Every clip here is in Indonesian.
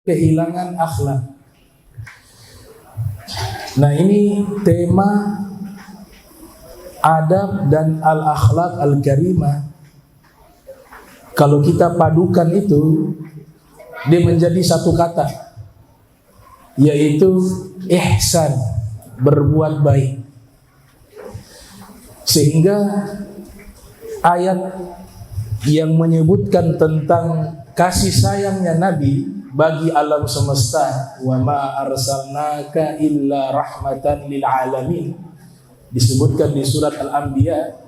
kehilangan akhlak. Nah, ini tema adab dan al-akhlak al-karimah. Kalau kita padukan itu, dia menjadi satu kata, yaitu ihsan, berbuat baik. Sehingga ayat yang menyebutkan tentang kasih sayangnya Nabi bagi alam semesta, wa ma arsalnaka illa rahmatan lil alamin, disebutkan di surat Al-Anbiya.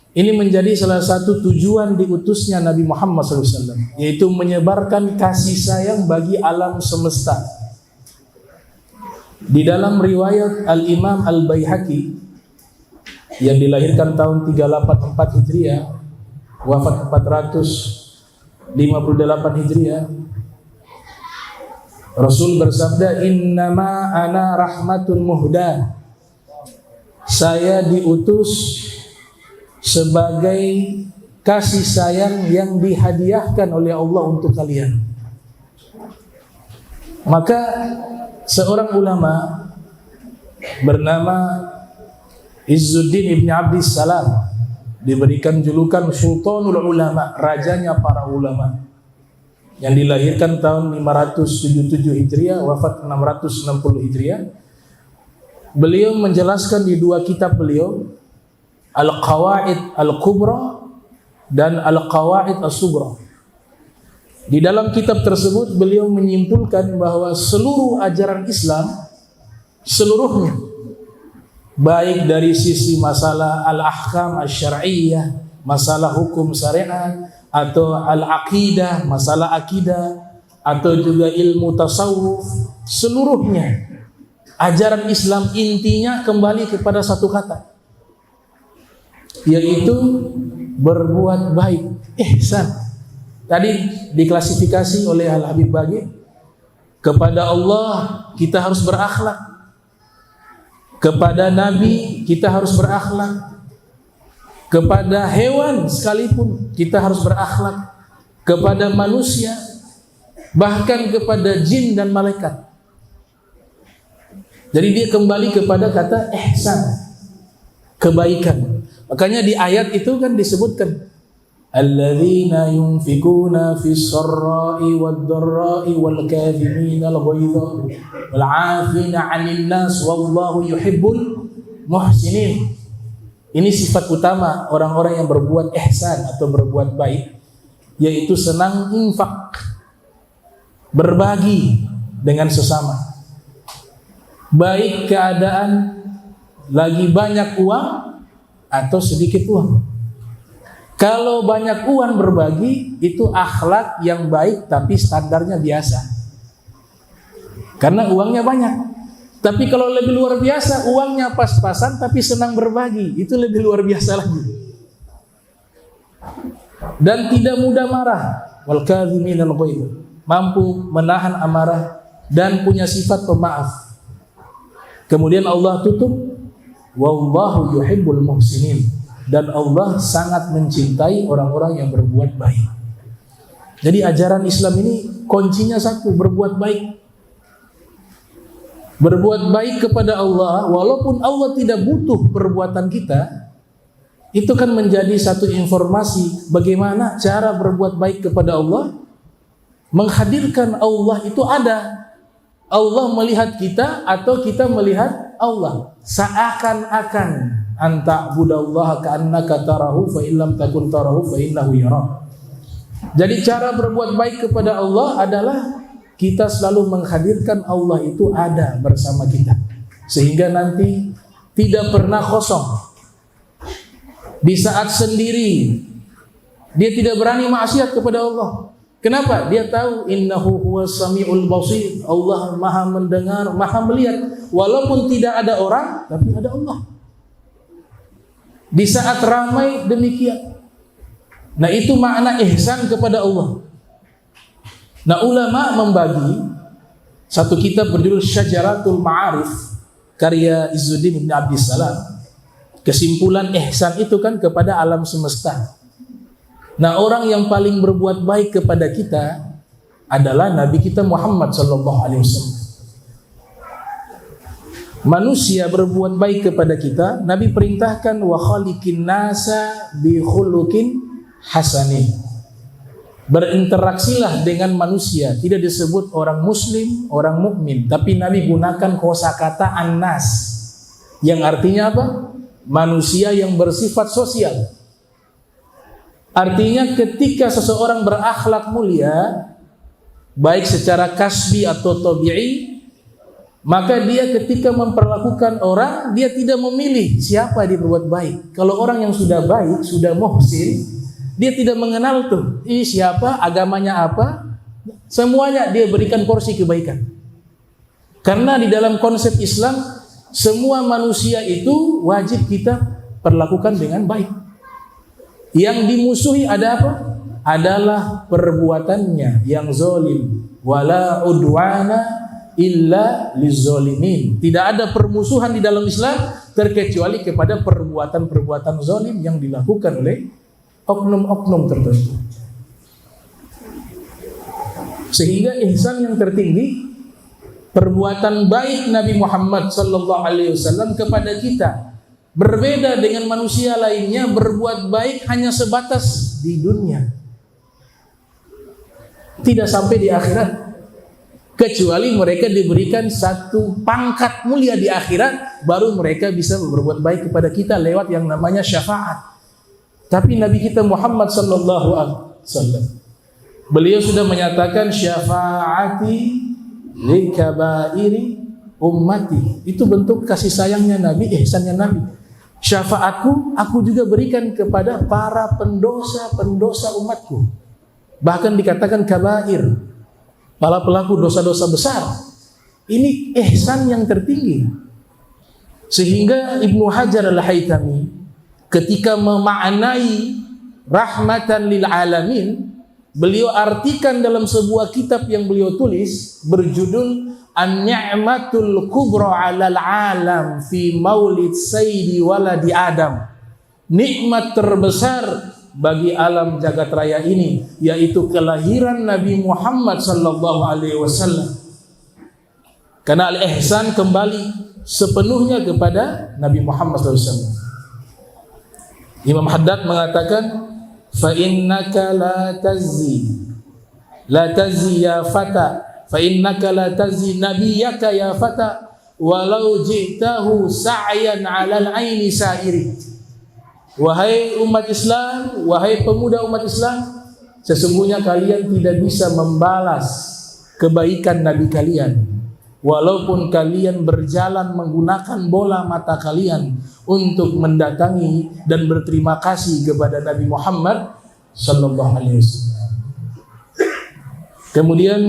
Ini menjadi salah satu tujuan diutusnya Nabi Muhammad SAW, yaitu menyebarkan kasih sayang bagi alam semesta. Di dalam riwayat Al-Imam Al-Baihaqi yang dilahirkan tahun 384 Hijriah, wafat 458 Hijriah, Rasul bersabda, innama ana rahmatun muhda, saya diutus sebagai kasih sayang yang dihadiahkan oleh Allah untuk kalian. Maka seorang ulama bernama Izzuddin Ibn Abdis Salam diberikan julukan Sultanul Ulama, rajanya para ulama, yang dilahirkan tahun 577 Hijriah, wafat 660 Hijriah. Beliau menjelaskan di dua kitab beliau, Al-Qawaid Al-Kubra dan Al-Qawaid As-Sugra. Di dalam kitab tersebut beliau menyimpulkan bahwa seluruh ajaran Islam, seluruhnya, baik dari sisi masalah al-ahkam asy-syar'iyyah, masalah hukum syariat, atau al-aqidah, masalah akidah, atau juga ilmu tasawuf, seluruhnya ajaran Islam intinya kembali kepada satu kata, yaitu berbuat baik, ihsan. Tadi diklasifikasi oleh Al-Habib Baghi, kepada Allah kita harus berakhlak, kepada Nabi kita harus berakhlak, kepada hewan sekalipun kita harus berakhlak, kepada manusia, bahkan kepada jin dan malaikat. Jadi dia kembali kepada kata ihsan, kebaikan. Makanya di ayat itu kan disebutkan, alladzina yunfikuna fis sarra'i wad dharra'i wal kadhimina al ghaidha wal 'afina 'anil nas wallahu yuhibbul muhsinin. Ini sifat utama orang-orang yang berbuat ihsan atau berbuat baik, yaitu senang infak, berbagi dengan sesama. Baik keadaan lagi banyak uang atau sedikit uang. Kalau banyak uang berbagi, itu akhlak yang baik tapi standarnya biasa, karena uangnya banyak. Tapi kalau lebih luar biasa, uangnya pas-pasan tapi senang berbagi, itu lebih luar biasa lagi. Dan tidak mudah marah, wal kadhimin al ghaidh, mampu menahan amarah dan punya sifat pemaaf. Kemudian Allah tutup, wallahu yuhibbul muhsinin, dan Allah sangat mencintai orang-orang yang berbuat baik. Jadi ajaran Islam ini kuncinya satu, berbuat baik. Berbuat baik kepada Allah, walaupun Allah tidak butuh perbuatan kita, itu kan menjadi satu informasi bagaimana cara berbuat baik kepada Allah, menghadirkan Allah itu ada. Allah melihat kita atau kita melihat Allah. Seakan-akan anta budallaha ka'annaka tarahu fa illam takun tarahu fa innahu yarak. Jadi cara berbuat baik kepada Allah adalah kita selalu menghadirkan Allah itu ada bersama kita, sehingga nanti tidak pernah kosong. Di saat sendiri dia tidak berani maksiat kepada Allah. Kenapa? Dia tahu innahu huwas samiul basir, Allah maha mendengar, maha melihat. Walaupun tidak ada orang, tapi ada Allah. Di saat ramai demikian. Nah, itu makna ihsan kepada Allah. Nah, ulama membagi satu kitab berjudul Syajaratul Ma'arif karya Izzuddin Ibn Abdis Salam. Kesimpulan ihsan itu kan kepada alam semesta. Nah, orang yang paling berbuat baik kepada kita adalah Nabi kita Muhammad sallallahu alaihi wasallam. Manusia berbuat baik kepada kita, Nabi perintahkan wa khaliqin nasa bi khuluqin hasanin. Berinteraksilah dengan manusia, tidak disebut orang muslim, orang mukmin, tapi Nabi gunakan kosakata annas yang artinya apa? Manusia yang bersifat sosial. Artinya ketika seseorang berakhlak mulia, baik secara kasbi atau tabi'i, maka dia ketika memperlakukan orang, dia tidak memilih siapa dia berbuat baik. Kalau orang yang sudah baik, sudah muhsin, dia tidak mengenal tuh, ini siapa, agamanya apa, semuanya dia berikan porsi kebaikan. Karena di dalam konsep Islam, semua manusia itu wajib kita perlakukan dengan baik. Yang dimusuhi ada apa? Adalah perbuatannya yang zalim. Wala udwana illa lizzalimin. Tidak ada permusuhan di dalam Islam terkecuali kepada perbuatan-perbuatan zalim yang dilakukan oleh oknum-oknum tertentu. Sehingga ihsan yang tertinggi, perbuatan baik Nabi Muhammad sallallahu alaihi wasallam kepada kita, berbeda dengan manusia lainnya berbuat baik hanya sebatas di dunia, tidak sampai di akhirat. Kecuali mereka diberikan satu pangkat mulia di akhirat, baru mereka bisa berbuat baik kepada kita lewat yang namanya syafaat. Tapi Nabi kita Muhammad sallallahu alaihi wasallam, beliau sudah menyatakan syafaati li kabairi ummati. Itu bentuk kasih sayangnya Nabi, ihsannya Nabi. Syafaatku aku juga berikan kepada para pendosa-pendosa umatku. Bahkan dikatakan kabair, para pelaku dosa-dosa besar. Ini ihsan yang tertinggi. Sehingga Ibnu Hajar Al-Haytami ketika memaknai rahmatan lil alamin, beliau artikan dalam sebuah kitab yang beliau tulis berjudul An-Ni'matul Kubra 'alal 'alam fi Maulid Sayyidi Waladi Adam. Nikmat terbesar bagi alam jagat raya ini, yaitu kelahiran Nabi Muhammad sallallahu alaihi wasallam. Karena al-ihsan kembali sepenuhnya kepada Nabi Muhammad sallallahu alaihi wasallam. Imam Haddad mengatakan, fa innaka la tazzi ya fata, fa innaka la tazzi nabiyyaka ya fata, walau ji'tahu sa'yan 'alal 'aini sa'iri. Wahai umat Islam, wahai pemuda umat Islam, sesungguhnya kalian tidak bisa membalas kebaikan Nabi kalian, walaupun kalian berjalan menggunakan bola mata kalian untuk mendatangi dan berterima kasih kepada Nabi Muhammad sallallahu alaihi wasallam. Kemudian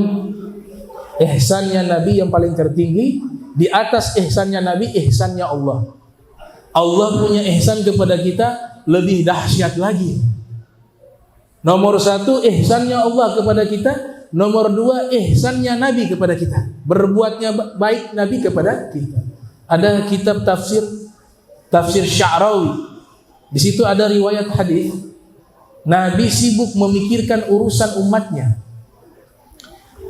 ihsannya Nabi yang paling tertinggi, di atas ihsannya Nabi, ihsannya Allah. Allah punya ihsan kepada kita lebih dahsyat lagi. Nomor satu, ihsannya Allah kepada kita. Nomor dua, ihsannya Nabi kepada kita. Berbuatnya baik Nabi kepada kita. Ada kitab tafsir Sya'rawi. Di situ ada riwayat hadis, Nabi sibuk memikirkan urusan umatnya.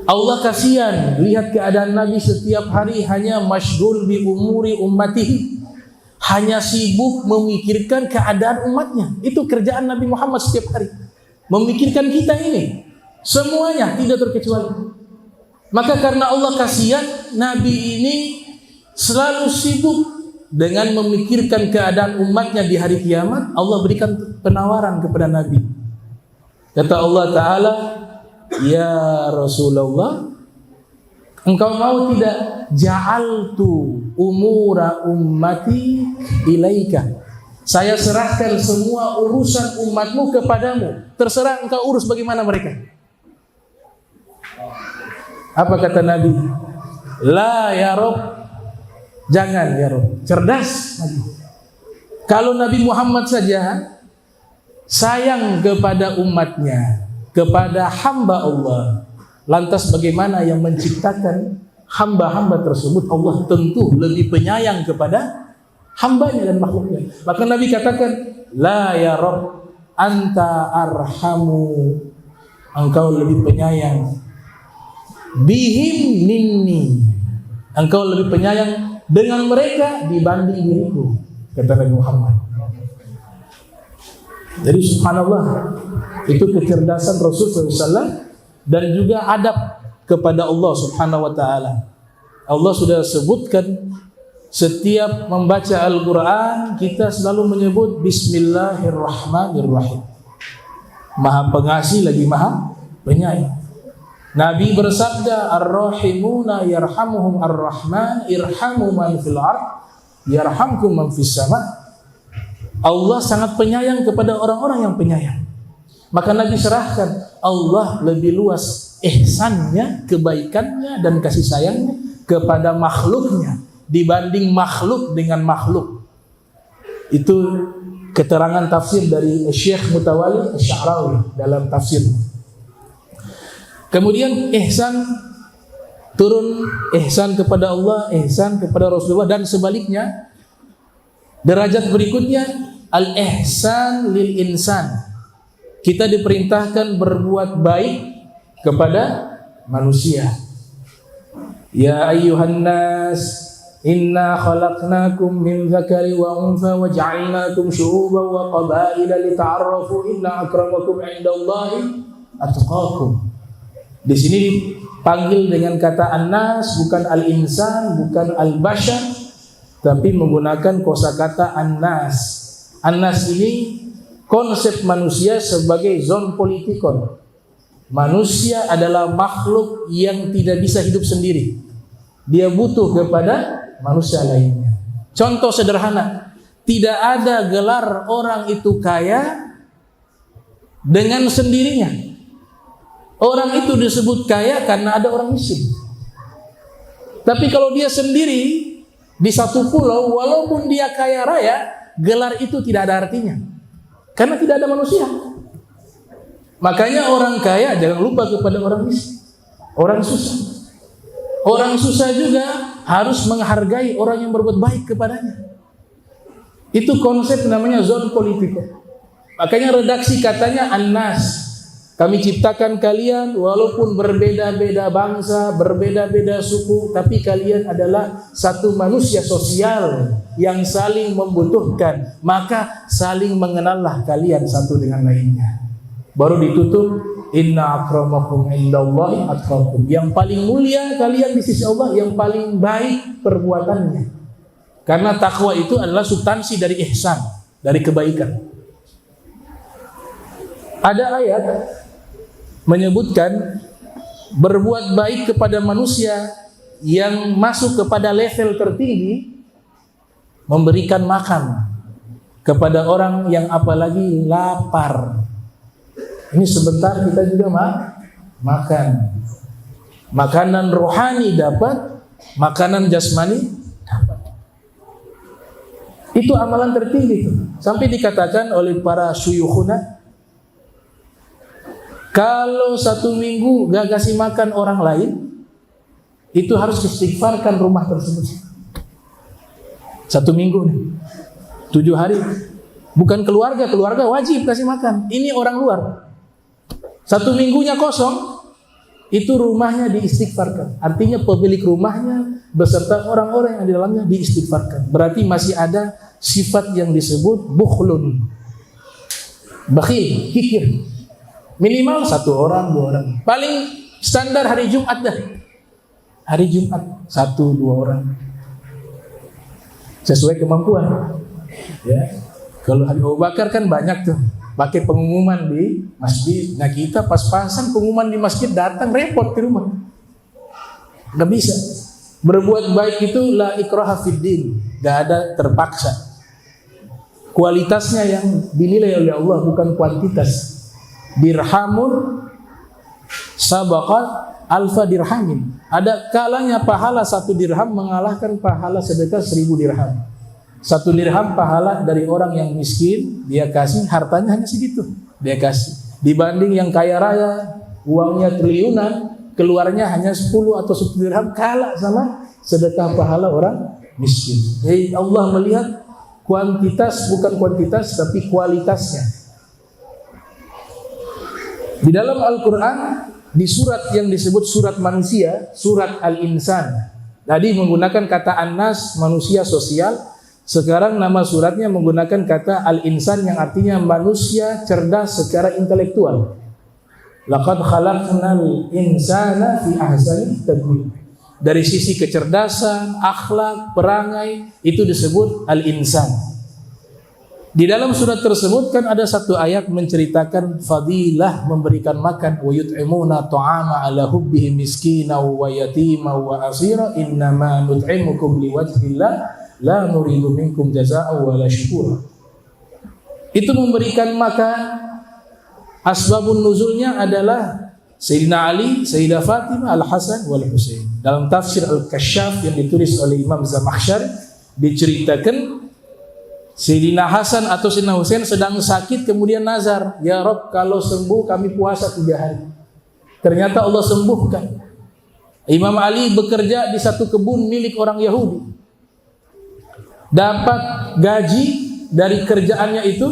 Allah kasihan lihat keadaan Nabi setiap hari hanya masyghul bi umuri ummatihi, hanya sibuk memikirkan keadaan umatnya. Itu kerjaan Nabi Muhammad setiap hari, memikirkan kita ini semuanya tidak terkecuali. Maka karena Allah kasihan, Nabi ini selalu sibuk dengan memikirkan keadaan umatnya di hari kiamat. Allah berikan penawaran kepada Nabi. Kata Allah Ta'ala, ya Rasulullah, engkau mau tidak ja'altu umura ummati ilaika, saya serahkan semua urusan umatmu kepadamu, terserah engkau urus bagaimana mereka. Apa kata Nabi? La ya Rabb, jangan ya Rabb. Cerdas Nabi. Kalau Nabi Muhammad saja sayang kepada umatnya, kepada hamba Allah, lantas bagaimana yang menciptakan hamba-hamba tersebut? Allah tentu lebih penyayang kepada hambanya dan makhluknya. Maka Nabi katakan, la ya Rabb, anta arhamu, engkau lebih penyayang bihim minni, engkau lebih penyayang dengan mereka dibanding diriku, kata Nabi Muhammad. Jadi subhanallah, itu kecerdasan Rasulullah SAW dan juga adab kepada Allah Subhanahu wa taala. Allah sudah sebutkan setiap membaca Al-Qur'an kita selalu menyebut bismillahirrahmanirrahim. Maha pengasih lagi maha penyayang. Nabi bersabda, ar-rahimuna yarhamuhum ar-rahman irhamu man fil ard yarhamkum man fis sama. Allah sangat penyayang kepada orang-orang yang penyayang. Maka Nabi serahkan, Allah lebih luas ihsannya, kebaikannya dan kasih sayangnya kepada makhluknya dibanding makhluk dengan makhluk. Itu keterangan tafsir dari Syekh Mutawalli Asy-Sya'rawi dalam tafsirnya. Kemudian ihsan turun, ihsan kepada Allah, ihsan kepada Rasulullah, dan sebaliknya. Derajat berikutnya al-ihsan lil insan. Kita diperintahkan berbuat baik kepada manusia. Ya ayyuhan nas, inna khalaqnakum min dzakari wa untha wa ja'alnakum syu'uban wa qabaila lita'arafu inna akramakum 'indallahi atqakum. Di sini dipanggil dengan kata an-nas, bukan al-insan, bukan al-bashar, tapi menggunakan kosakata an-nas. An-nas ini konsep manusia sebagai zon politikon. Manusia adalah makhluk yang tidak bisa hidup sendiri. Dia butuh kepada manusia lainnya. Contoh sederhana, tidak ada gelar orang itu kaya dengan sendirinya. Orang itu disebut kaya karena ada orang miskin. Tapi kalau dia sendiri di satu pulau, walaupun dia kaya raya, gelar itu tidak ada artinya karena tidak ada manusia. Makanya orang kaya jangan lupa kepada orang miskin, orang susah. Orang susah juga harus menghargai orang yang berbuat baik kepadanya. Itu konsep namanya zon politiko. Makanya redaksi katanya an-nas. Kami ciptakan kalian walaupun berbeda-beda bangsa, berbeda-beda suku, tapi kalian adalah satu manusia sosial yang saling membutuhkan. Maka saling mengenallah kalian satu dengan lainnya. Baru ditutup, inna akramakum indallahi atqakum. Yang paling mulia kalian di sisi Allah, yang paling baik perbuatannya. Karena takwa itu adalah substansi dari ihsan, dari kebaikan. Ada ayat menyebutkan berbuat baik kepada manusia yang masuk kepada level tertinggi, memberikan makan kepada orang yang apalagi lapar. Ini sebentar kita juga makan. Makanan rohani dapat, makanan jasmani dapat. Itu amalan tertinggi itu. Sampai dikatakan oleh para syuyukhuna, kalau 1 minggu gak kasih makan orang lain, itu harus istighfarkan rumah tersebut. 1 minggu nih, 7 hari. Bukan keluarga wajib kasih makan. Ini orang luar. 1 minggunya kosong, itu rumahnya diistighfarkan. Artinya pemilik rumahnya beserta orang-orang yang di dalamnya diistighfarkan. Berarti masih ada sifat yang disebut bukhlun, bakhil, kikir. Minimal 1 orang, 2 orang. Paling standar hari Jumat dah. Hari Jumat 1-2 orang. Sesuai kemampuan. Ya. Kalau hari Abu Bakar kan banyak tuh. Pakai pengumuman di masjid. Nah kita pas-pasan pengumuman di masjid datang repot di rumah. Gak bisa. Berbuat baik itu la ikraha fid din. Gak ada terpaksa. Kualitasnya yang dinilai oleh Allah, bukan kuantitas. Dirhamun sabaqat alfa dirhamin. Ada kalanya pahala 1 dirham mengalahkan pahala sedekah 1000 dirham. 1 dirham pahala dari orang yang miskin, dia kasih hartanya hanya segitu, dia kasih. Dibanding yang kaya raya, uangnya triliunan, keluarnya hanya 10 atau 1 dirham, kalah sama sedekah pahala orang miskin. Jadi Allah melihat kuantitas bukan kuantitas tapi kualitasnya. Di dalam Al-Quran di surat yang disebut surat manusia, surat Al-Insan. Tadi menggunakan kata An-Nas, manusia sosial. Sekarang nama suratnya menggunakan kata Al-Insan yang artinya manusia cerdas secara intelektual. Laqad khalaqnal insana fi ahsani taqwim. Dari sisi kecerdasan, akhlak, perangai, itu disebut Al-Insan. Di dalam surat tersebut kan ada satu ayat menceritakan fadilah memberikan makan, wa yut'imuna ta'ama ala hubbihi miskina wa yatima wa asira innama nut'imukum liwajhillah la nuridu minkum jazaa'an wa la syukura. Itu memberikan makan, asbabun nuzulnya adalah Sayyidina Ali, Sayyidah Fatimah, Al-Hasan wal Husain. Dalam tafsir Al-Kasyaf yang ditulis oleh Imam Zamakhsyari diceritakan Sayyidina Hasan atau Sayyidina Husain sedang sakit kemudian nazar, ya Rabb kalau sembuh kami puasa 3 hari. Ternyata Allah sembuhkan. Imam Ali bekerja di satu kebun milik orang Yahudi. Dapat gaji dari kerjaannya itu,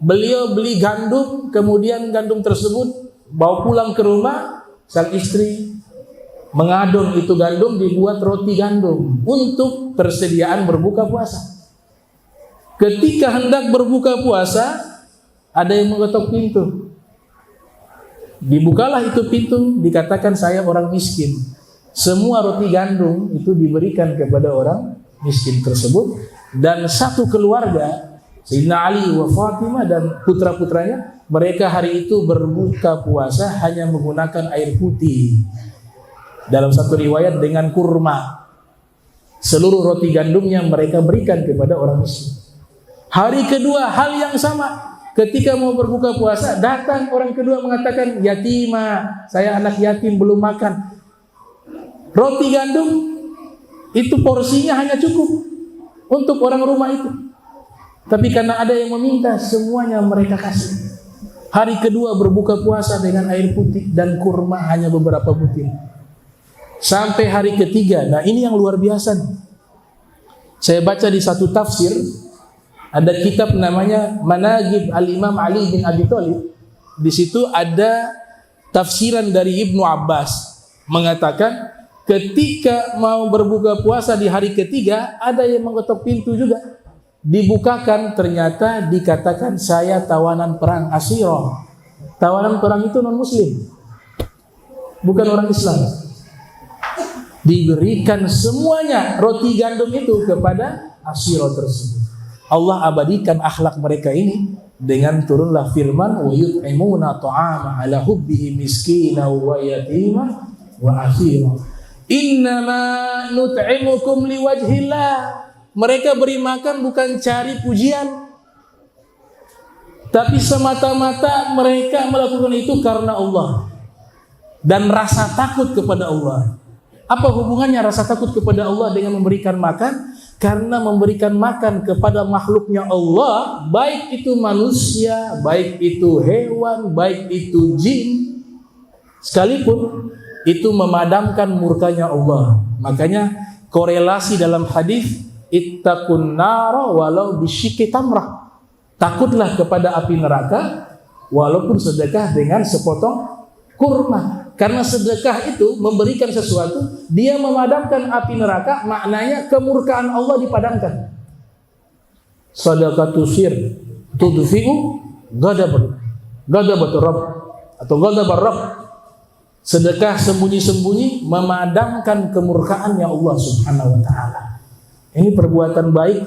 beliau beli gandum, kemudian gandum tersebut bawa pulang ke rumah, sang istri mengadon itu gandum dibuat roti gandum untuk persediaan berbuka puasa. Ketika hendak berbuka puasa, ada yang mengetok pintu. Dibukalah itu pintu, dikatakan saya orang miskin. Semua roti gandum itu diberikan kepada orang miskin tersebut. Dan satu keluarga, Sayyidina Ali wa Fatimah dan putra-putranya, mereka hari itu berbuka puasa hanya menggunakan air putih. Dalam satu riwayat dengan kurma. Seluruh roti gandumnya mereka berikan kepada orang miskin. Hari kedua hal yang sama, ketika mau berbuka puasa datang orang kedua mengatakan yatimah, saya anak yatim belum makan. Roti gandum itu porsinya hanya cukup untuk orang rumah itu, tapi karena ada yang meminta semuanya mereka kasih. Hari kedua berbuka puasa dengan air putih dan kurma hanya beberapa butir. Sampai hari ketiga, nah ini yang luar biasa nih. Saya baca di satu tafsir, ada kitab namanya Manaqib Al-Imam Ali bin Abi Thalib. Di situ ada tafsiran dari Ibnu Abbas mengatakan ketika mau berbuka puasa di hari ketiga ada yang mengetok pintu juga. Dibukakan, ternyata dikatakan saya tawanan perang Asyirah. Tawanan perang itu non muslim, bukan orang Islam. Diberikan semuanya roti gandum itu kepada Asyirah tersebut. Allah abadikan akhlak mereka ini dengan turunlah firman wa yut'imuna ta'ama ala hubbihi miskina wa yatima wa asira. Innama nut'imukum liwajhillah. Mereka beri makan bukan cari pujian, tapi semata-mata mereka melakukan itu karena Allah dan rasa takut kepada Allah. Apa hubungannya rasa takut kepada Allah dengan memberikan makan? Karena memberikan makan kepada makhluknya Allah, baik itu manusia, baik itu hewan, baik itu jin, sekalipun itu memadamkan murkanya Allah. Makanya korelasi dalam hadis ittaqun nara walau bisyikki tamrah. Takutlah kepada api neraka walaupun sedekah dengan sepotong kurma. Karena sedekah itu memberikan sesuatu, dia memadamkan api neraka, maknanya kemurkaan Allah dipadamkan. Shadaqatu sir tudfi'u ghadabatur rabb atau ghadabar rabb. Sedekah sembunyi-sembunyi memadamkan kemurkaannya Allah Subhanahu wa taala. Ini perbuatan baik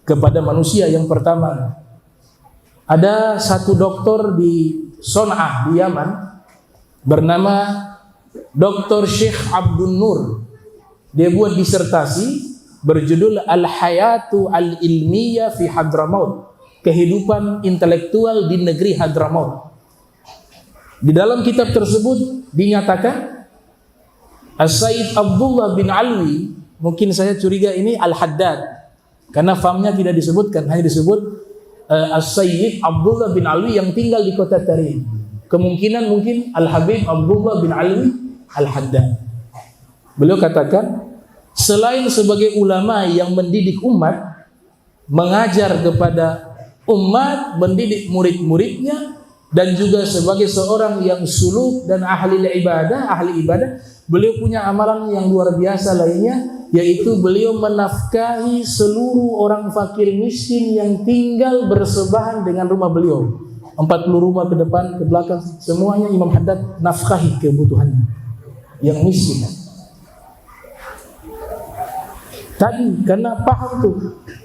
kepada manusia yang pertama. Ada satu dokter di Son'ah di Yaman bernama Dr. Syekh Abdul Nur. Dia buat disertasi berjudul Al-Hayatu Al-Ilmiyah fi Hadramaut, kehidupan intelektual di negeri Hadramaut. Di dalam kitab tersebut dinyatakan As-Sayyid Abdullah bin Alwi, mungkin saya curiga ini Al-Haddad karena famnya tidak disebutkan, hanya disebut As-Sayyid Abdullah bin Alwi yang tinggal di kota Tarim. Kemungkinan mungkin Al-Habib Abdullah bin Alwi Al-Haddad. Beliau katakan, selain sebagai ulama yang mendidik umat, mengajar kepada umat, mendidik murid-muridnya, dan juga sebagai seorang yang suluk dan ahli ibadah, beliau punya amalan yang luar biasa lainnya, yaitu beliau menafkahi seluruh orang fakir miskin yang tinggal bersebelahan dengan rumah beliau. 40 rumah ke depan, ke belakang, semuanya Imam Haddad nafkahi kebutuhannya yang miskin. Tadi karena paham tuh,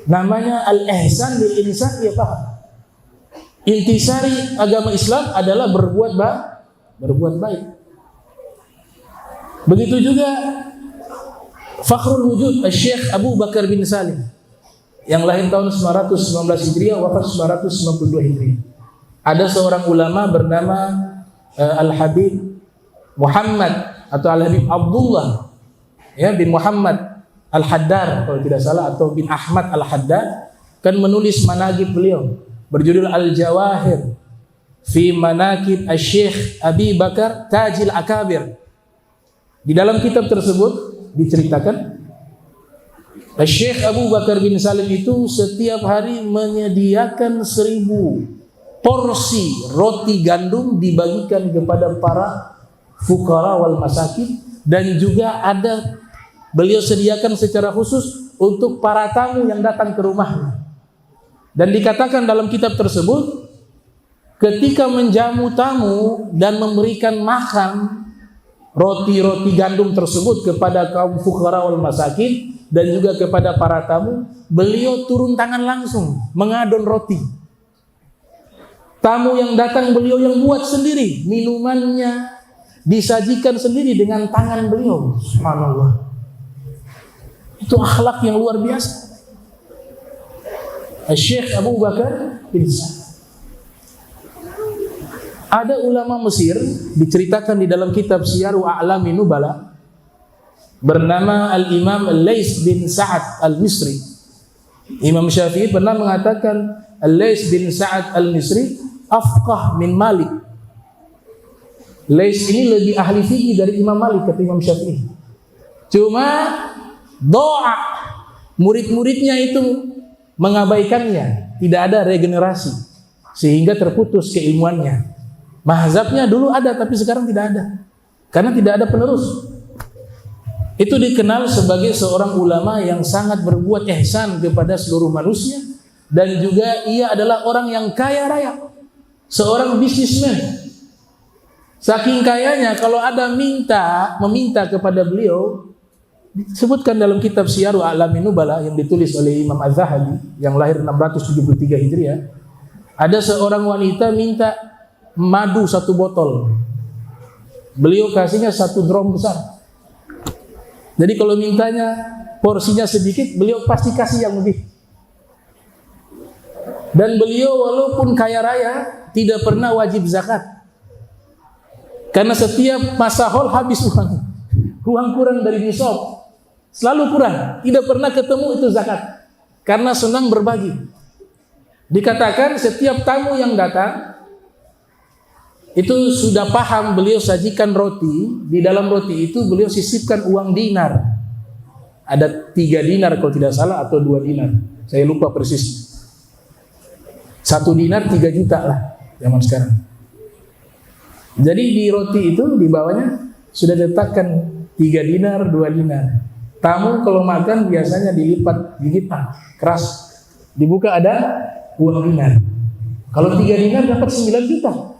namanya al-ihsan bil insan, dia paham. Intisari agama Islam adalah berbuat baik. Begitu juga Fakhrul Wujud Syekh Abu Bakar bin Salim yang lahir tahun 919 Hijriah, wafat 992 Hijriah. Ada seorang ulama bernama Al-Habib Muhammad atau Al-Habib Abdullah bin Muhammad Al-Haddad kalau tidak salah, atau bin Ahmad Al-Haddad, kan menulis manaqib beliau berjudul Al-Jawahir fi Manaqib Asy-Syaikh Abi Bakar Tajil Akabir. Di dalam kitab tersebut diceritakan Syekh Abu Bakar bin Salim itu setiap hari menyediakan 1000 porsi roti gandum dibagikan kepada para fuqara wal masakin, dan juga ada beliau sediakan secara khusus untuk para tamu yang datang ke rumahnya. Dan dikatakan dalam kitab tersebut, ketika menjamu tamu dan memberikan makan roti-roti gandum tersebut kepada kaum fuqara wal masakin dan juga kepada para tamu, beliau turun tangan langsung mengadon roti. Tamu yang datang beliau yang buat sendiri, minumannya disajikan sendiri dengan tangan beliau. Subhanallah. Itu akhlak yang luar biasa. Syekh Abu Bakar bin Salim. Ada ulama Mesir diceritakan di dalam kitab Syiaru A'lamin Nubala bernama Al-Imam Al-Lais bin Sa'ad Al-Misri. Imam Syafi'i pernah mengatakan Al-Lais bin Sa'ad Al-Misri afqah min Malik. Lais ini lebih ahli fikih dari Imam Malik, kata Imam Syafi'i. Cuma doa murid-muridnya itu mengabaikannya, tidak ada regenerasi sehingga terputus keilmuannya. Mazhabnya dulu ada tapi sekarang tidak ada karena tidak ada penerus. Itu dikenal sebagai seorang ulama yang sangat berbuat ihsan kepada seluruh manusia, dan juga ia adalah orang yang kaya raya, seorang bisnismen. Saking kayanya kalau ada meminta kepada beliau, disebutkan dalam kitab Syiaru A'lamin Nubala yang ditulis oleh Imam Az-Zahabi yang lahir 673 Hijriah, ada seorang wanita minta madu 1 botol. Beliau kasihnya 1 drum besar. Jadi kalau mintanya porsinya sedikit, beliau pasti kasih yang lebih. Dan beliau walaupun kaya raya tidak pernah wajib zakat, karena setiap masa haul habis uang kurang dari nisab, selalu kurang, tidak pernah ketemu itu zakat, karena senang berbagi. Dikatakan setiap tamu yang datang itu sudah paham, beliau sajikan roti, di dalam roti itu beliau sisipkan uang dinar. Ada 3 dinar kalau tidak salah, atau 2 dinar, saya lupa persis. 1 dinar 3 juta lah zaman sekarang. Jadi di roti itu di bawahnya sudah diletakkan 3 dinar, 2 dinar. Tamu kalau makan biasanya dilipat gigit keras, dibuka ada uang dinar. Kalau 3 dinar dapat 9 juta.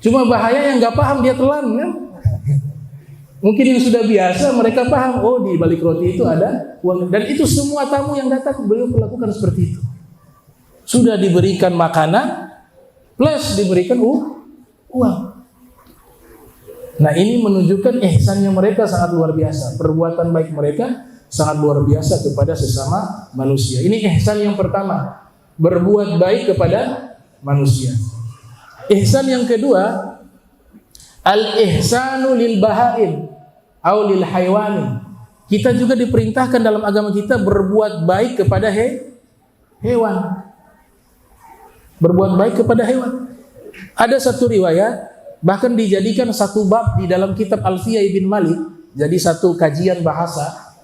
Cuma bahaya yang nggak paham dia telan kan? Mungkin yang sudah biasa mereka paham, oh di balik roti itu ada uang. Dan itu semua tamu yang datang beliau melakukan seperti itu. Sudah diberikan makanan plus diberikan uang. Nah ini menunjukkan ihsannya mereka sangat luar biasa. Perbuatan baik mereka sangat luar biasa kepada sesama manusia. Ini ihsan yang pertama, berbuat baik kepada manusia. Ihsan yang kedua, al-ihsanu lil bahaim au lil haywani. Kita juga diperintahkan dalam agama kita berbuat baik kepada hewan. Berbuat baik kepada hewan. Ada satu riwayat bahkan dijadikan satu bab di dalam kitab Alfiyah Ibn Malik, jadi satu kajian bahasa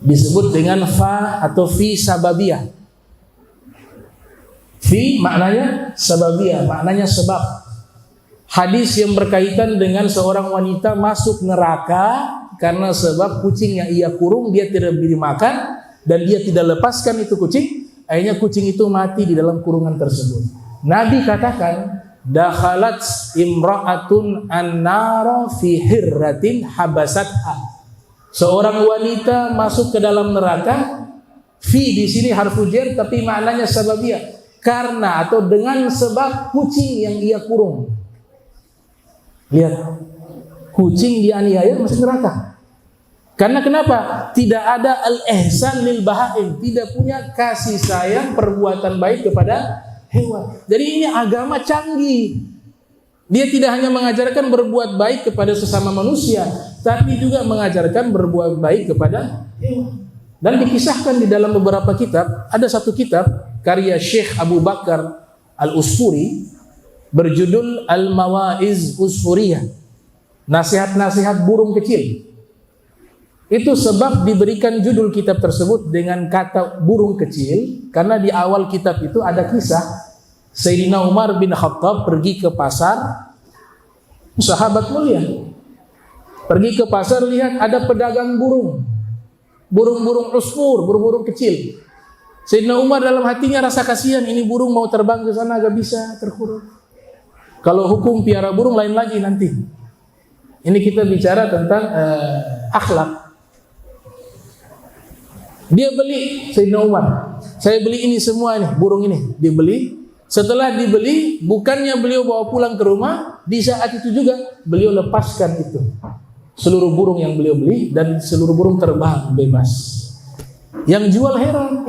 disebut dengan fa atau fi sababiyah. Fi Fi maknanya sababiyah, maknanya sebab. Hadis yang berkaitan dengan seorang wanita masuk neraka karena sebab kucing yang ia kurung dia tidak beri makan dan dia tidak lepaskan itu kucing, akhirnya kucing itu mati di dalam kurungan tersebut. Nabi katakan, dakhalat imra'atun an-nara fi hirratin habasatha. Seorang wanita masuk ke dalam neraka. Fi di sini harfu jar tapi maknanya sababiyah, karena atau dengan sebab kucing yang ia kurung. Lihat, kucing dianiaya masuk neraka. Karena kenapa? Tidak ada al-ihsan lil bahaim, tidak punya kasih sayang perbuatan baik kepada hewan. Jadi ini agama canggih. Dia tidak hanya mengajarkan berbuat baik kepada sesama manusia, tapi juga mengajarkan berbuat baik kepada hewan. Dan dikisahkan di dalam beberapa kitab, ada satu kitab karya Syekh Abu Bakar Al-Usfuri berjudul Al-Mawa'iz Usfuriyah, nasihat-nasihat burung kecil. Itu sebab diberikan judul kitab tersebut dengan kata burung kecil, karena di awal kitab itu ada kisah Sayyidina Umar bin Khattab pergi ke pasar, sahabat mulia. Pergi ke pasar, lihat ada pedagang burung, burung-burung usfur, burung-burung kecil. Sayyidina Umar dalam hatinya rasa kasihan, ini burung mau terbang ke sana gak bisa, terkurung. Kalau hukum piara burung lain lagi nanti. Ini kita bicara tentang akhlak. Dia beli, Sayyidina Umar, saya beli ini semua nih, burung ini, dibeli. Setelah dibeli, bukannya beliau bawa pulang ke rumah, di saat itu juga beliau lepaskan itu seluruh burung yang beliau beli, dan seluruh burung terbang bebas. Yang jual heran,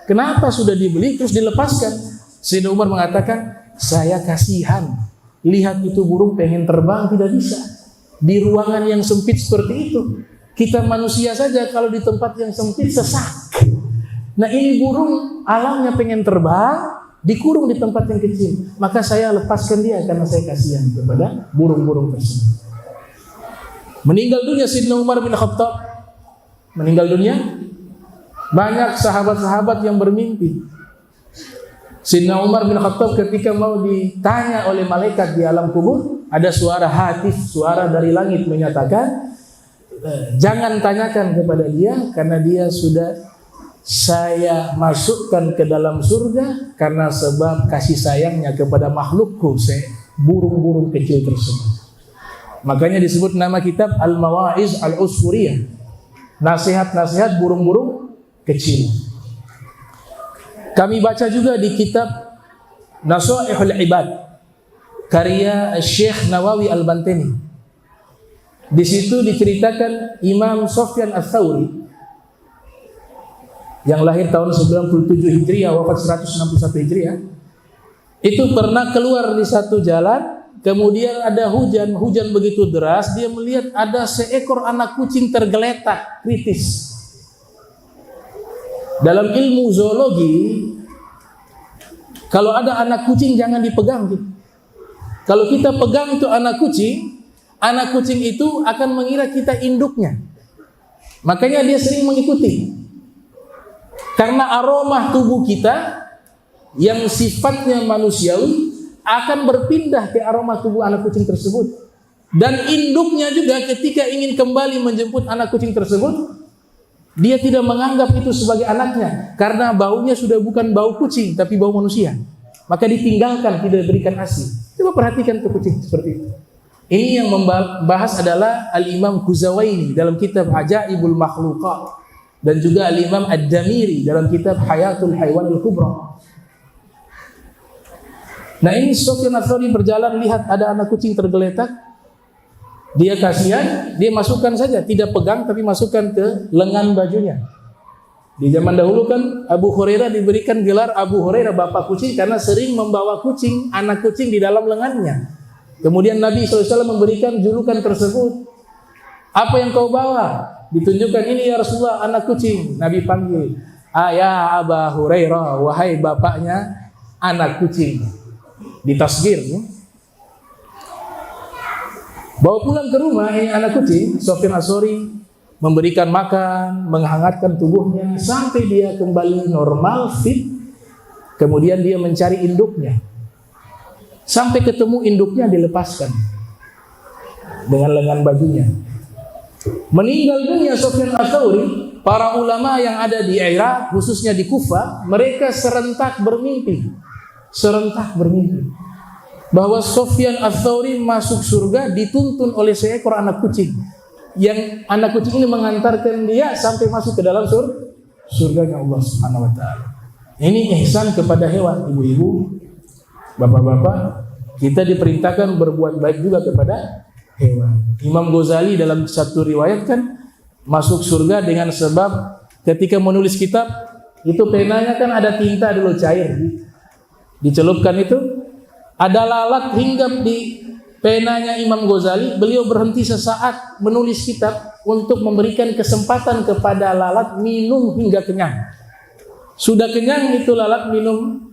kenapa sudah dibeli terus dilepaskan? Sayyidina Umar mengatakan, saya kasihan, lihat itu burung pengen terbang tidak bisa, di ruangan yang sempit seperti itu. Kita manusia saja kalau di tempat yang sempit sesak. Nah ini burung alamnya pengen terbang, dikurung di tempat yang kecil. Maka saya lepaskan dia karena saya kasihan kepada burung-burung tersebut. Meninggal dunia Sayyidina Umar bin Khattab. Meninggal dunia. Banyak sahabat-sahabat yang bermimpi. Sayyidina Umar bin Khattab ketika mau ditanya oleh malaikat di alam kubur, ada suara hatif, suara dari langit menyatakan, jangan tanyakan kepada dia karena dia sudah saya masukkan ke dalam surga karena sebab kasih sayangnya kepada makhlukku, burung-burung kecil tersebut. Makanya disebut nama kitab Al-Mawa'iz Al-Usfuriyah, nasihat-nasihat burung-burung kecil. Kami baca juga di kitab Nasaihul Ibad karya Syekh Nawawi Al-Bantani. Di situ diceritakan Imam Sufyan Ats-Tsauri yang lahir tahun 97 Hijriah, wafat 161 Hijriah, itu pernah keluar di satu jalan, kemudian ada hujan begitu deras, dia melihat ada seekor anak kucing tergeletak kritis. Dalam ilmu zoologi, kalau ada anak kucing jangan dipegang gitu. Kalau kita pegang itu anak kucing itu akan mengira kita induknya. Makanya dia sering mengikuti. Karena aroma tubuh kita yang sifatnya manusiawi akan berpindah ke aroma tubuh anak kucing tersebut. Dan induknya juga ketika ingin kembali menjemput anak kucing tersebut, dia tidak menganggap itu sebagai anaknya karena baunya sudah bukan bau kucing tapi bau manusia. Maka ditinggalkan, tidak diberikan ASI. Coba perhatikan tuh kucing seperti itu. Ini yang membahas adalah Al-Imam Khuzawaini dalam kitab Ajaibul Makhluqat, dan juga Al-Imam Ad-Damiri dalam kitab Hayatul Haywanil Kubra. Nah ini Sufyan Ats-Tsauri berjalan, lihat ada anak kucing tergeletak. Dia kasihan, dia masukkan saja, tidak pegang tapi masukkan ke lengan bajunya. Di zaman dahulu kan Abu Hurairah diberikan gelar Abu Hurairah bapak kucing karena sering membawa kucing, anak kucing di dalam lengannya. Kemudian Nabi SAW memberikan julukan tersebut. Apa yang kau bawa? Ditunjukkan, ini ya Rasulullah anak kucing. Nabi panggil, ya Abu Hurairah, wahai bapaknya anak kucing. Ditasgir. Bawa pulang ke rumah ini anak kucing. Sufyan Ats-Tsauri memberikan makan, menghangatkan tubuhnya sampai dia kembali normal, fit. Kemudian dia mencari induknya. Sampai ketemu induknya, dilepaskan dengan lengan bajunya. Meninggal dunia Sufyan Ats-Tsauri, para ulama yang ada di Irak, khususnya di Kufah, mereka serentak bermimpi bahwa Sufyan Ats-Tsauri masuk surga dituntun oleh seekor anak kucing. Yang anak kucing ini mengantarkan dia sampai masuk ke dalam surganya Allah Subhanahu wa taala. Ini ihsan kepada hewan, ibu-ibu, bapak-bapak, kita diperintahkan berbuat baik juga kepada hewan. Imam Ghazali dalam satu riwayat kan masuk surga dengan sebab ketika menulis kitab itu penanya kan ada tinta dulu cair, dicelupkan itu, ada lalat hinggap di penanya Imam Ghazali. Beliau berhenti sesaat menulis kitab untuk memberikan kesempatan kepada lalat minum hingga kenyang. Sudah kenyang itu lalat minum,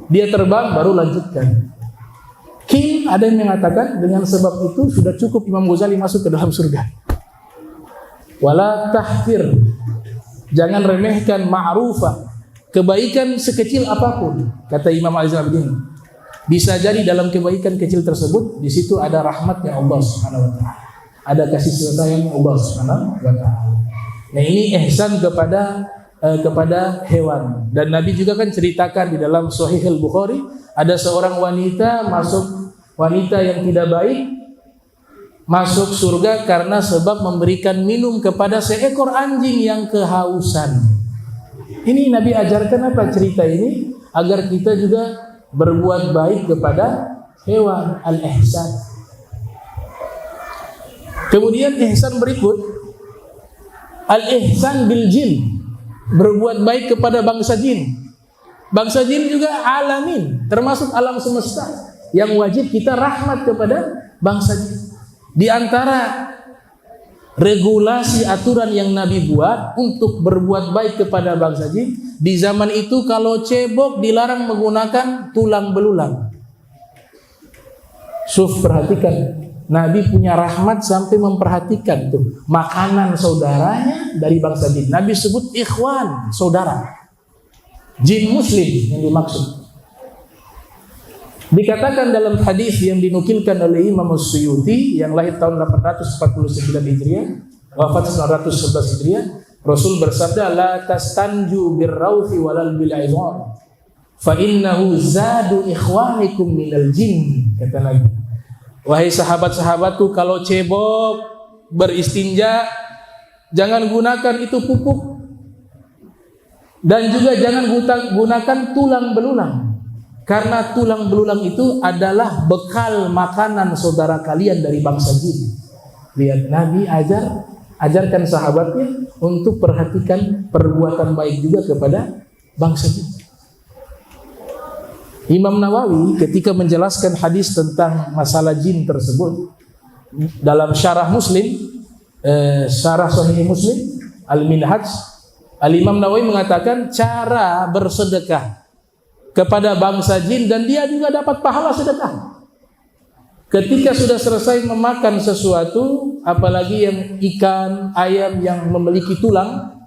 dia terbang baru lanjutkan. Ada yang mengatakan dengan sebab itu sudah cukup Imam Ghazali masuk ke dalam surga. Wala tahqir, jangan remehkan ma'rufah, kebaikan sekecil apapun, kata Imam Az-Zabidi. Bisa jadi dalam kebaikan kecil tersebut di situ ada rahmatnya Allah Subhanahu wa taala, ada kasih sayangnya Allah Subhanahu wa taala. Nah, ini ihsan kepada hewan. Dan Nabi juga kan ceritakan di dalam Sahih Al-Bukhari, ada seorang wanita yang tidak baik masuk surga karena sebab memberikan minum kepada seekor anjing yang kehausan. Ini Nabi ajarkan apa cerita ini? Agar kita juga berbuat baik kepada hewan, al-ihsan. Kemudian ihsan berikut, al-ihsan bil jin, berbuat baik kepada bangsa jin. Bangsa jin juga alamin, termasuk alam semesta yang wajib kita rahmat kepada bangsa jin. Di antara regulasi aturan yang Nabi buat untuk berbuat baik kepada bangsa jin, di zaman itu kalau cebok dilarang menggunakan tulang belulang. Perhatikan, Nabi punya rahmat sampai memperhatikan tuh makanan saudaranya dari bangsa jin. Nabi sebut ikhwan, saudara. Jin muslim yang dimaksud. Dikatakan dalam hadis yang dinukilkan oleh Imam As-Suyuti yang lahir tahun 849 Hijriah, wafat 911 Hijriah, Rasul bersabda, la tastanju birrauthi walal bil'idham fa innahu zadu ikhwanikum minal jin, kata Nabi. Wahai sahabat-sahabatku, kalau cebok beristinja jangan gunakan itu pupuk, dan juga jangan gunakan tulang belulang, karena tulang belulang itu adalah bekal makanan saudara kalian dari bangsa jin. Lihat, Nabi ajarkan sahabatnya untuk perhatikan perbuatan baik juga kepada bangsa jin. Imam Nawawi ketika menjelaskan hadis tentang masalah jin tersebut dalam syarah Muslim, syarah Sahih Muslim Al-Minhaj, Al-Imam Nawawi mengatakan cara bersedekah kepada bangsa jin dan dia juga dapat pahala sedekah. Ketika sudah selesai memakan sesuatu, apalagi yang ikan, ayam yang memiliki tulang,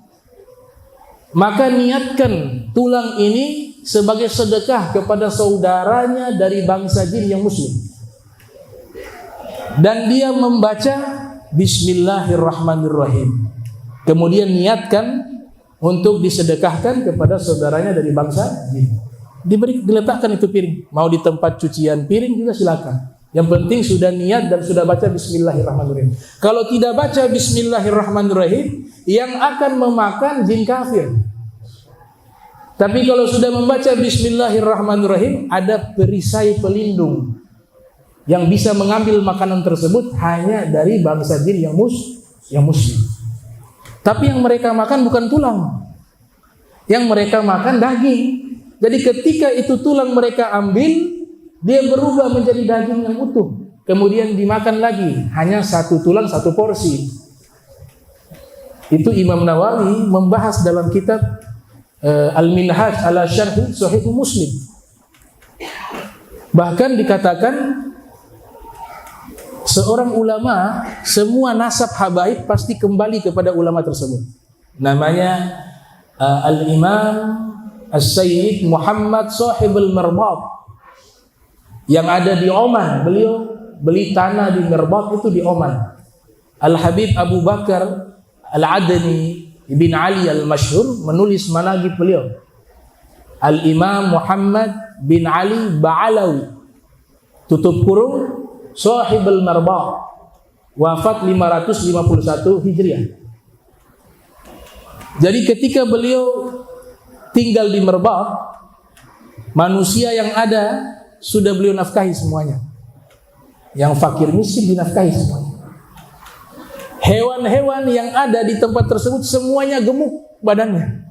maka niatkan tulang ini sebagai sedekah kepada saudaranya dari bangsa jin yang muslim. Dan dia membaca Bismillahirrahmanirrahim. Kemudian niatkan untuk disedekahkan kepada saudaranya dari bangsa jin. Diletakkan itu piring. Mau di tempat cucian piring juga silakan. Yang penting sudah niat dan sudah baca Bismillahirrahmanirrahim. Kalau tidak baca Bismillahirrahmanirrahim, yang akan memakan jin kafir. Tapi kalau sudah membaca Bismillahirrahmanirrahim, ada perisai pelindung yang bisa mengambil makanan tersebut hanya dari bangsa jin yang muslim. Tapi yang mereka makan bukan tulang, yang mereka makan daging. Jadi ketika itu tulang mereka ambil, dia berubah menjadi daging yang utuh, kemudian dimakan lagi, hanya satu tulang satu porsi. Itu Imam Nawawi membahas dalam kitab Al-Minhaj ala Syarh Sahih Muslim. Bahkan dikatakan seorang ulama, semua nasab habaib pasti kembali kepada ulama tersebut. Namanya Al-Imam As-Sayyid Muhammad Sahibul Mirbad yang ada di Oman. Beliau beli tanah di Mirbad itu di Oman. Al-Habib Abu Bakar Al-Adani Ibn Ali Al-Masyhur menulis manaqib beliau. Al-Imam Muhammad bin Ali Ba'alawi, tutup kurung, Sahibul Mirbad, wafat 551 Hijriah. Jadi ketika beliau tinggal di Mirbad, manusia yang ada sudah beliau nafkahi semuanya. Yang fakir miskin dinafkahi semuanya. Hewan-hewan yang ada di tempat tersebut semuanya gemuk badannya.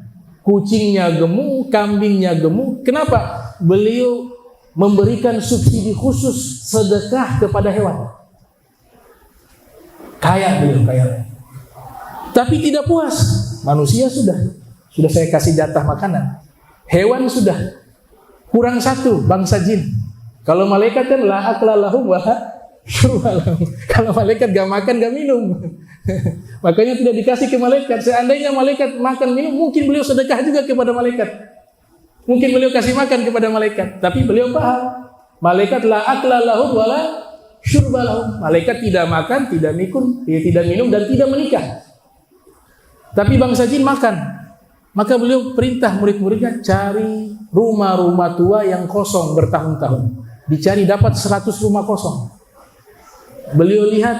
Kucingnya gemuk, kambingnya gemuk. Kenapa? Beliau memberikan subsidi khusus sedekah kepada hewan. Kaya beliau, kaya. Tapi tidak puas. Manusia sudah saya kasih jatah makanan. Hewan sudah kurang satu, bangsa jin. Kalau malaikat kan la akla lahum wa syurba lahum. Kalau malaikat gak makan gak minum. Makanya tidak dikasih ke malaikat. Seandainya malaikat makan minum, mungkin beliau sedekah juga kepada malaikat. Mungkin beliau kasih makan kepada malaikat. Tapi beliau paham, malaikat la akla lahum wa la syurba lahum. Malaikat tidak makan, tidak minum dan tidak menikah. Tapi bangsa jin makan. Maka beliau perintah murid-muridnya cari rumah-rumah tua yang kosong bertahun-tahun. Dicari dapat 100 rumah kosong. Beliau lihat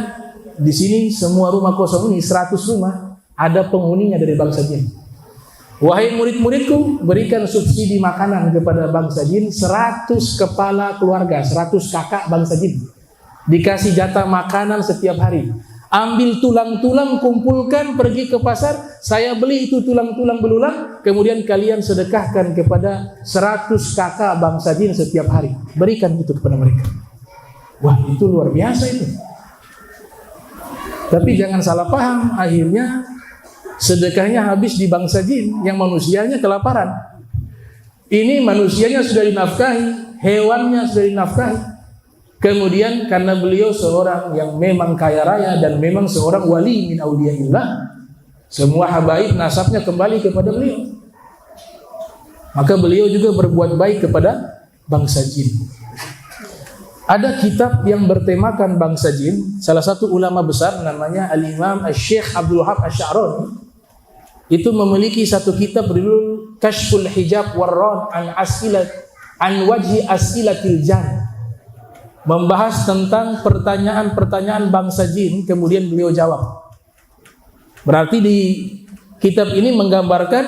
di sini semua rumah kosong ini 100 rumah ada penghuninya dari bangsa jin. Wahai murid-muridku, berikan subsidi makanan kepada bangsa jin 100 kepala keluarga, 100 kakak bangsa jin. Dikasih jatah makanan setiap hari. Ambil tulang-tulang, kumpulkan, pergi ke pasar, saya beli itu tulang-tulang belulang, kemudian kalian sedekahkan kepada 100 kakak bangsa jin setiap hari. Berikan itu kepada mereka. Wah, itu luar biasa itu. Tapi jangan salah paham, akhirnya sedekahnya habis di bangsa jin, yang manusianya kelaparan. Ini manusianya sudah dinafkahi, hewannya sudah dinafkahi. Kemudian karena beliau seorang yang memang kaya raya dan memang seorang wali min auliyaillah, semua habaib nasabnya kembali kepada beliau. Maka beliau juga berbuat baik kepada bangsa jin. Ada kitab yang bertemakan bangsa jin, salah satu ulama besar namanya Al-Imam Syekh Abdul Wahab Asy-Sya'rani. Itu memiliki satu kitab berjudul Kashful Hijab Warran an Wajhi As'ilatil Jan. Membahas tentang pertanyaan-pertanyaan bangsa jin, kemudian beliau jawab. Berarti di kitab ini menggambarkan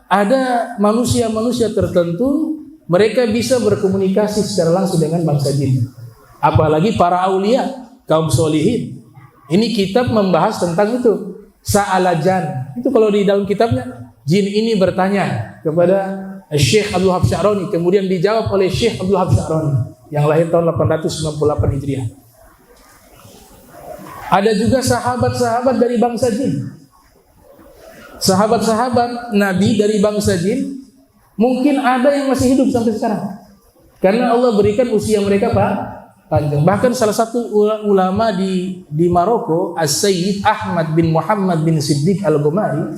ada manusia-manusia tertentu, mereka bisa berkomunikasi secara langsung dengan bangsa jin. Apalagi para aulia, kaum solihin. Ini kitab membahas tentang itu. Sa'alajan. Itu kalau di dalam kitabnya, jin ini bertanya kepada Syekh Abdul Wahab Asy-Sya'rani, kemudian dijawab oleh Syekh Abdul Wahab Asy-Sya'rani yang lahir tahun 898 Hijriah. Ada juga sahabat-sahabat dari bangsa jin. Sahabat-sahabat Nabi dari bangsa jin, mungkin ada yang masih hidup sampai sekarang. Karena Allah berikan usia mereka panjang. Bahkan salah satu ulama di Maroko, As-Sayyid Ahmad bin Muhammad bin Siddiq Al-Ghumari,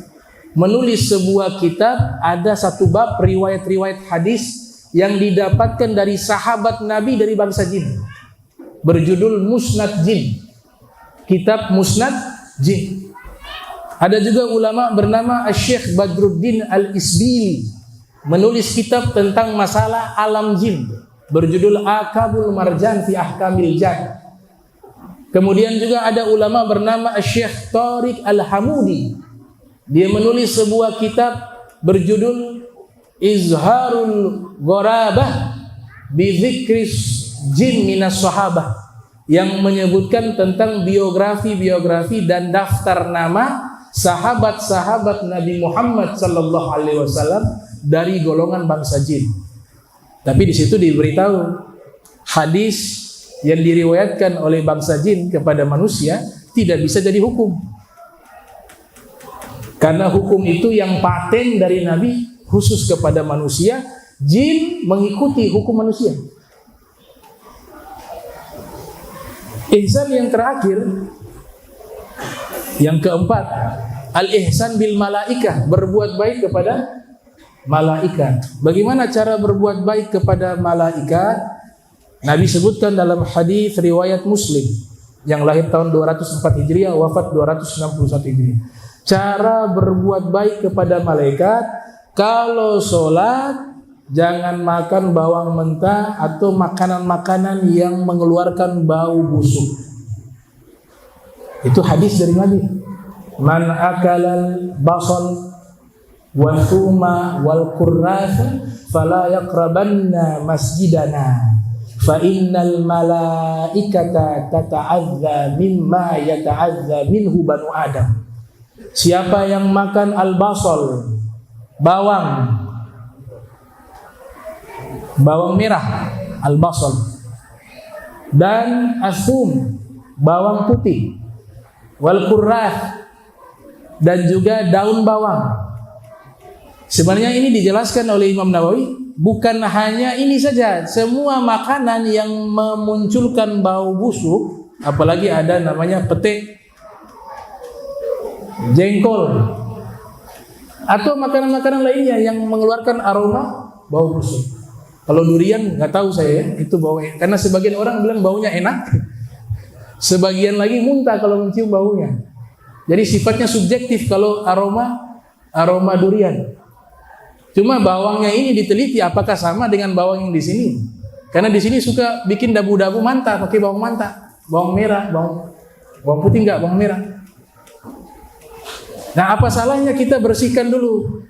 menulis sebuah kitab, ada satu bab riwayat-riwayat hadis yang didapatkan dari sahabat Nabi dari bangsa jin, berjudul Musnad Jin. Kitab Musnad Jin. Ada juga ulama bernama Syekh Badruddin Al-Isbili, menulis kitab tentang masalah alam jin, berjudul Akabul Marjan fi Ahkamil Jan. Kemudian juga ada ulama bernama Syekh Tariq Al-Hamudi. Dia menulis sebuah kitab berjudul Izharul Ghorabah bi Dzikris Jin minas Sahabah, yang menyebutkan tentang biografi dan daftar nama sahabat-sahabat Nabi Muhammad sallallahu alaihi wasallam dari golongan bangsa jin. Tapi di situ diberitahu hadis yang diriwayatkan oleh bangsa jin kepada manusia tidak bisa jadi hukum. Karena hukum itu yang paten dari Nabi khusus kepada manusia, jin mengikuti hukum manusia. Ihsan yang terakhir, yang keempat, al-ihsan bil malaikah, berbuat baik kepada malaikat. Bagaimana cara berbuat baik kepada malaikat? Nabi sebutkan dalam hadis riwayat Muslim yang lahir tahun 204 Hijriah, wafat 261 Hijriah. Cara berbuat baik kepada malaikat, kalau sholat jangan makan bawang mentah atau makanan-makanan yang mengeluarkan bau busuk. Itu hadis dari Nabi. Man akalal basal wa thuma wal qurrasa fala yaqrabanna masjidana fa innal malaikata tata'adza mimma yata'adza minhu banu adam. Siapa yang makan al-basal, bawang merah, al-basal, dan asum, bawang putih, wal qurrah, dan juga daun bawang. Sebenarnya ini dijelaskan oleh Imam Nawawi, bukan hanya ini saja, semua makanan yang memunculkan bau busuk, apalagi ada namanya pete, jengkol, atau makanan-makanan lainnya yang mengeluarkan aroma bau busuk. Kalau durian nggak tahu saya itu baunya, karena sebagian orang bilang baunya enak, sebagian lagi muntah kalau mencium baunya. Jadi sifatnya subjektif kalau aroma durian. Cuma bawangnya ini diteliti apakah sama dengan bawang yang di sini. Karena di sini suka bikin dabu-dabu mantah pakai bawang mantah, bawang merah, bawang putih enggak, bawang merah. Nah, apa salahnya kita bersihkan dulu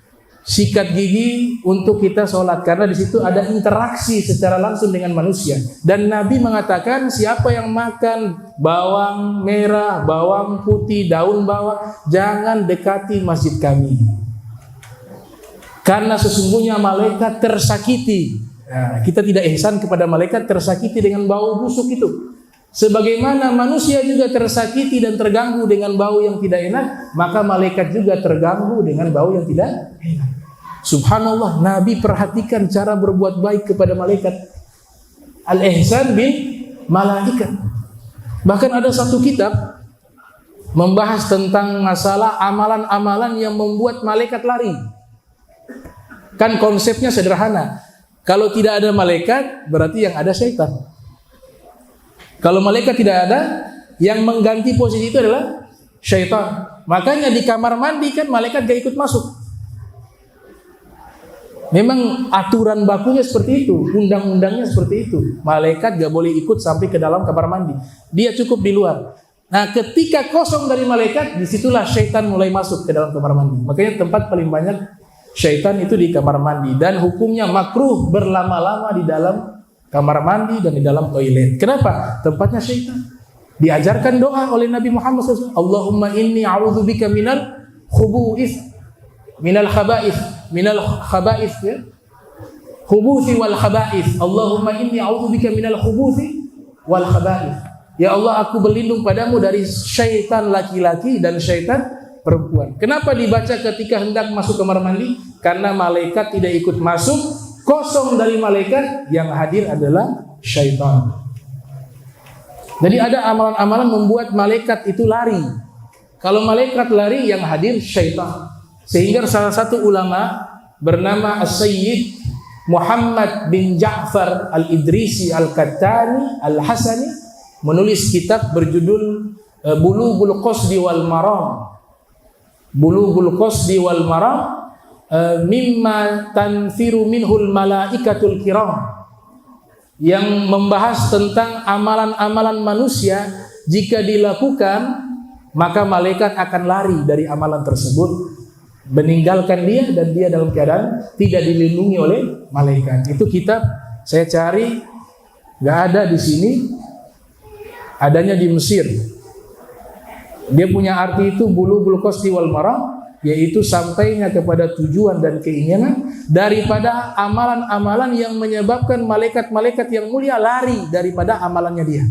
sikat gigi untuk kita sholat, karena di situ ada interaksi secara langsung dengan manusia. Dan Nabi mengatakan siapa yang makan bawang merah, bawang putih, daun bawang, jangan dekati masjid kami, karena sesungguhnya malaikat tersakiti. Nah, kita tidak ihsan kepada malaikat, tersakiti dengan bau busuk itu. Sebagaimana manusia juga tersakiti dan terganggu dengan bau yang tidak enak, maka malaikat juga terganggu dengan bau yang tidak enak. Subhanallah, Nabi perhatikan cara berbuat baik kepada malaikat. Al-ihsan bil malaikat. Bahkan ada satu kitab membahas tentang masalah amalan-amalan yang membuat malaikat lari. Kan konsepnya sederhana. Kalau tidak ada malaikat, berarti yang ada syaitan. Kalau malaikat tidak ada, yang mengganti posisi itu adalah syaitan. Makanya di kamar mandi kan malaikat gak ikut masuk. Memang aturan bakunya seperti itu, undang-undangnya seperti itu. Malaikat gak boleh ikut sampai ke dalam kamar mandi. Dia cukup di luar. Nah, ketika kosong dari malaikat, disitulah syaitan mulai masuk ke dalam kamar mandi. Makanya tempat paling banyak syaitan itu di kamar mandi. Dan hukumnya makruh berlama-lama di dalam kamar mandi dan di dalam toilet. Kenapa? Tempatnya syaitan. Diajarkan doa oleh Nabi Muhammad SAW. Allahumma inni a'udzubika minal khubu'is, minal khaba'is, ya. Khubuthi wal khaba'is. Allahumma inni a'udzubika minal khubuthi wal khaba'is. Ya Allah, aku berlindung padamu dari syaitan laki-laki dan syaitan perempuan. Kenapa dibaca ketika hendak masuk kamar mandi? Karena malaikat tidak ikut masuk. Kosong dari malaikat, yang hadir adalah syaitan. Jadi ada amalan-amalan membuat malaikat itu lari. Kalau malaikat lari, yang hadir syaitan. Sehingga salah satu ulama bernama As-Sayyid Muhammad bin Ja'far Al-Idrisi Al-Kattani Al-Hasani menulis kitab berjudul Bulughul Qasdi wal Maram. Bulughul Qasdi wal Maram mimma tanfiru minhul malaikatul kiram, yang membahas tentang amalan-amalan manusia jika dilakukan maka malaikat akan lari dari amalan tersebut, meninggalkan dia dan dia dalam keadaan tidak dilindungi oleh malaikat. Itu kitab saya cari nggak ada di sini, adanya di Mesir. Dia punya arti itu Bulughul Qasdi wal Maram, yaitu sampainya kepada tujuan dan keinginan daripada amalan-amalan yang menyebabkan malaikat-malaikat yang mulia lari daripada amalannya dia.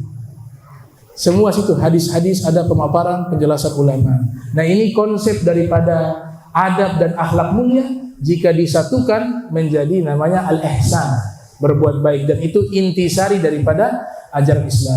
Semua situ hadis-hadis ada pemaparan penjelasan ulama. Nah, ini konsep daripada adab dan akhlak mulia jika disatukan menjadi namanya al-ihsan, berbuat baik, dan itu intisari daripada ajaran Islam.